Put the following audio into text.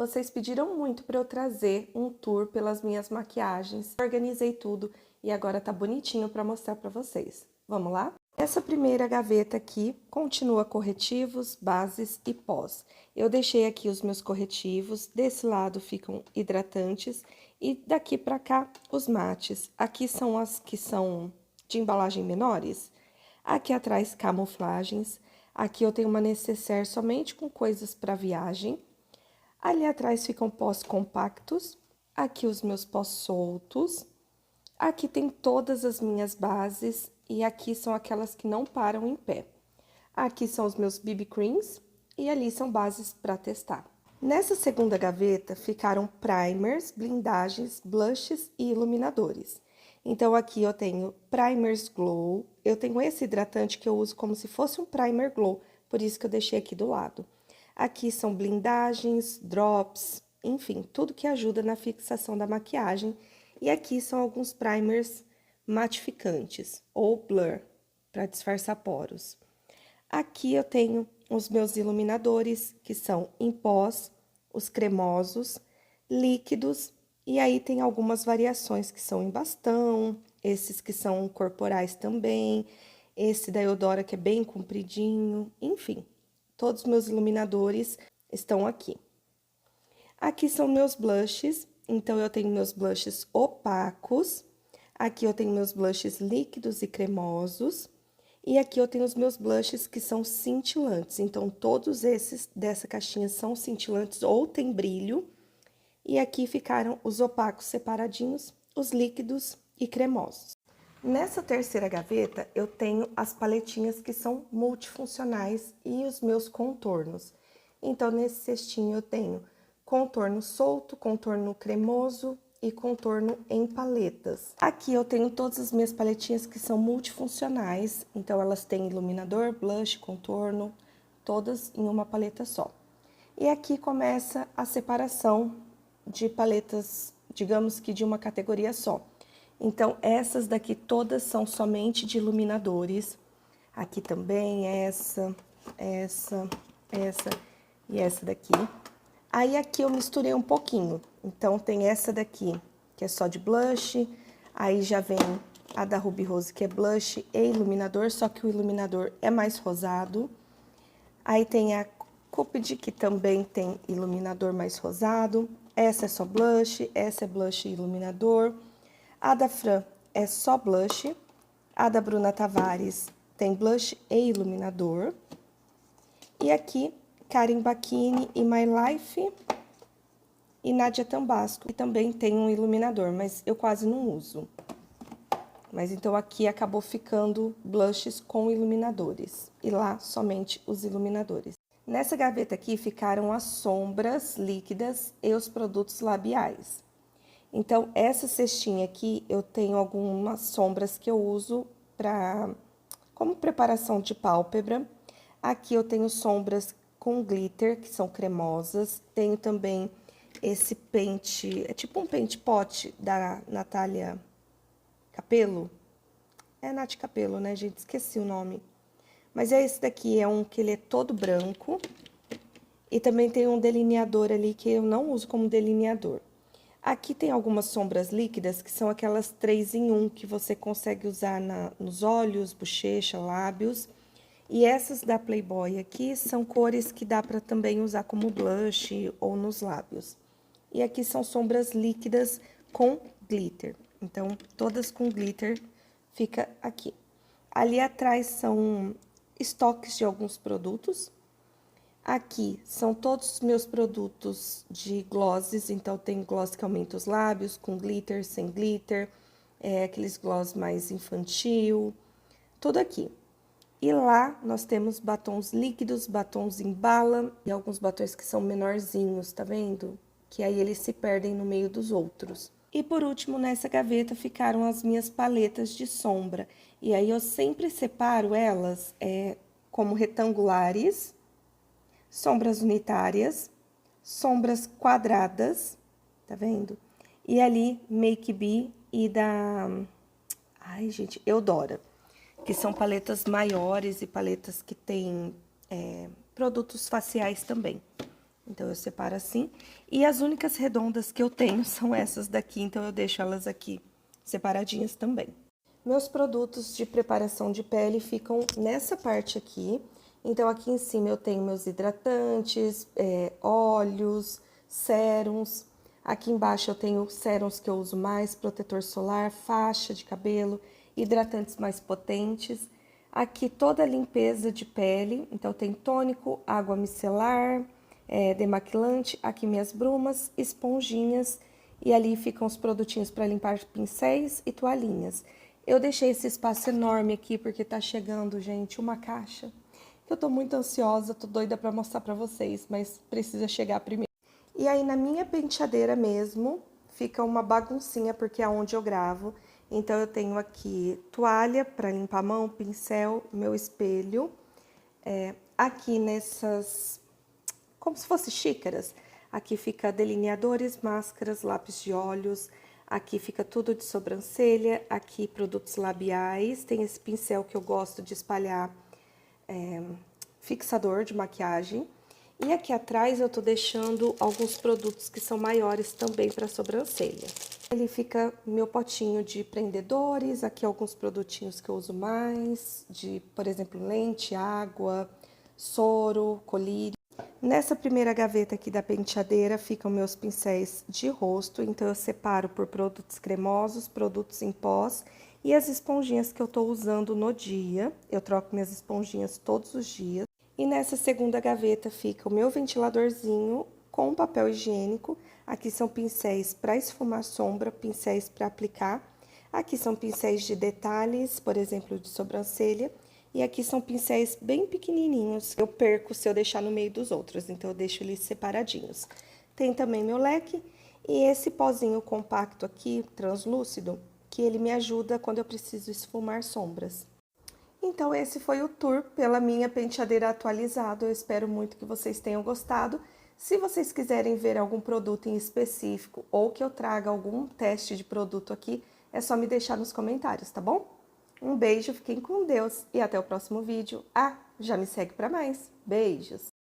Vocês pediram muito para eu trazer um tour pelas minhas maquiagens. Organizei tudo e agora tá bonitinho para mostrar para vocês. Vamos lá? Essa primeira gaveta aqui continua corretivos, bases e pós. Eu deixei aqui os meus corretivos, desse lado ficam hidratantes e daqui para cá os mates. Aqui são as que são de embalagem menores. Aqui atrás camuflagens. Aqui eu tenho uma necessaire somente com coisas para viagem. Ali atrás ficam pós compactos, aqui os meus pós soltos, aqui tem todas as minhas bases e aqui são aquelas que não param em pé. Aqui são os meus BB Creams e ali são bases para testar. Nessa segunda gaveta ficaram primers, blindagens, blushes e iluminadores. Então, aqui eu tenho primers glow, eu tenho esse hidratante que eu uso como se fosse um primer glow, por isso que eu deixei aqui do lado. Aqui são blindagens, drops, enfim, tudo que ajuda na fixação da maquiagem. E aqui são alguns primers matificantes, ou blur, para disfarçar poros. Aqui eu tenho os meus iluminadores, que são em pós, os cremosos, líquidos, e aí tem algumas variações que são em bastão, esses que são corporais também, esse da Eudora que é bem compridinho, enfim. Todos os meus iluminadores estão aqui. Aqui são meus blushes, então eu tenho meus blushes opacos, aqui eu tenho meus blushes líquidos e cremosos, e aqui eu tenho os meus blushes que são cintilantes, então todos esses dessa caixinha são cintilantes ou tem brilho, e aqui ficaram os opacos separadinhos, os líquidos e cremosos. Nessa terceira gaveta, eu tenho as paletinhas que são multifuncionais e os meus contornos. Então, nesse cestinho eu tenho contorno solto, contorno cremoso e contorno em paletas. Aqui eu tenho todas as minhas paletinhas que são multifuncionais, então elas têm iluminador, blush, contorno, todas em uma paleta só. E aqui começa a separação de paletas, digamos que de uma categoria só. Então, essas daqui todas são somente de iluminadores. Aqui também, essa e essa daqui. Aí, aqui eu misturei um pouquinho. Então, tem essa daqui, que é só de blush. Aí, já vem a da Ruby Rose, que é blush e iluminador, só que o iluminador é mais rosado. Aí, tem a Cupid, que também tem iluminador mais rosado. Essa é só blush, essa é blush e iluminador. A da Fran é só blush, a da Bruna Tavares tem blush e iluminador. E aqui, Karen Bacchini e My Life e Nadia Tambasco, que também tem um iluminador, mas eu quase não uso. Mas então aqui acabou ficando blushes com iluminadores, e lá somente os iluminadores. Nessa gaveta aqui ficaram as sombras líquidas e os produtos labiais. Então, essa cestinha aqui, eu tenho algumas sombras que eu uso como preparação de pálpebra. Aqui eu tenho sombras com glitter, que são cremosas. Tenho também esse pente, é tipo um pente pot da Natália Capello. É Nath Capello, né, gente? Esqueci o nome. Mas é esse daqui, é um que ele é todo branco. E também tem um delineador ali que eu não uso como delineador. Aqui tem algumas sombras líquidas, que são aquelas 3 em 1, que você consegue usar nos olhos, bochecha, lábios. E essas da Playboy aqui são cores que dá para também usar como blush ou nos lábios. E aqui são sombras líquidas com glitter. Então, todas com glitter fica aqui. Ali atrás são estoques de alguns produtos. Aqui são todos os meus produtos de glosses, então tem gloss que aumenta os lábios, com glitter, sem glitter, aqueles gloss mais infantil, tudo aqui. E lá nós temos batons líquidos, batons em bala e alguns batons que são menorzinhos, tá vendo? Que aí eles se perdem no meio dos outros. E por último, nessa gaveta ficaram as minhas paletas de sombra. E aí eu sempre separo elas como retangulares, sombras unitárias, sombras quadradas, tá vendo? E ali, Make Be e da... Ai, gente, Eudora, que são paletas maiores e paletas que tem produtos faciais também. Então, eu separo assim. E as únicas redondas que eu tenho são essas daqui, então eu deixo elas aqui separadinhas também. Meus produtos de preparação de pele ficam nessa parte aqui. Então, aqui em cima eu tenho meus hidratantes, óleos, sérums. Aqui embaixo eu tenho sérums que eu uso mais, protetor solar, faixa de cabelo, hidratantes mais potentes. Aqui toda a limpeza de pele, então tem tônico, água micelar, demaquilante, aqui minhas brumas, esponjinhas e ali ficam os produtinhos para limpar pincéis e toalhinhas. Eu deixei esse espaço enorme aqui porque tá chegando, gente, uma caixa. Eu tô muito ansiosa, tô doida para mostrar para vocês, mas precisa chegar primeiro. E aí na minha penteadeira mesmo, fica uma baguncinha porque é onde eu gravo. Então eu tenho aqui toalha para limpar a mão, pincel, meu espelho. Aqui nessas, como se fosse xícaras, aqui fica delineadores, máscaras, lápis de olhos. Aqui fica tudo de sobrancelha, aqui produtos labiais. Tem esse pincel que eu gosto de espalhar, fixador de maquiagem. E aqui atrás eu tô deixando alguns produtos que são maiores também para sobrancelha. Ali fica meu potinho de prendedores, aqui alguns produtinhos que eu uso mais, por exemplo, lente, água, soro, colírio. Nessa primeira gaveta aqui da penteadeira ficam meus pincéis de rosto, então eu separo por produtos cremosos, produtos em pós e as esponjinhas que eu tô usando no dia. Eu troco minhas esponjinhas todos os dias. E nessa segunda gaveta fica o meu ventiladorzinho com papel higiênico. Aqui são pincéis para esfumar sombra, pincéis para aplicar. Aqui são pincéis de detalhes, por exemplo, de sobrancelha. E aqui são pincéis bem pequenininhos. Eu perco se eu deixar no meio dos outros, então eu deixo eles separadinhos. Tem também meu leque e esse pozinho compacto aqui, translúcido, que ele me ajuda quando eu preciso esfumar sombras. Então, esse foi o tour pela minha penteadeira atualizada. Eu espero muito que vocês tenham gostado. Se vocês quiserem ver algum produto em específico ou que eu traga algum teste de produto aqui, é só me deixar nos comentários, tá bom? Um beijo, fiquem com Deus e até o próximo vídeo. Ah, já me segue para mais. Beijos!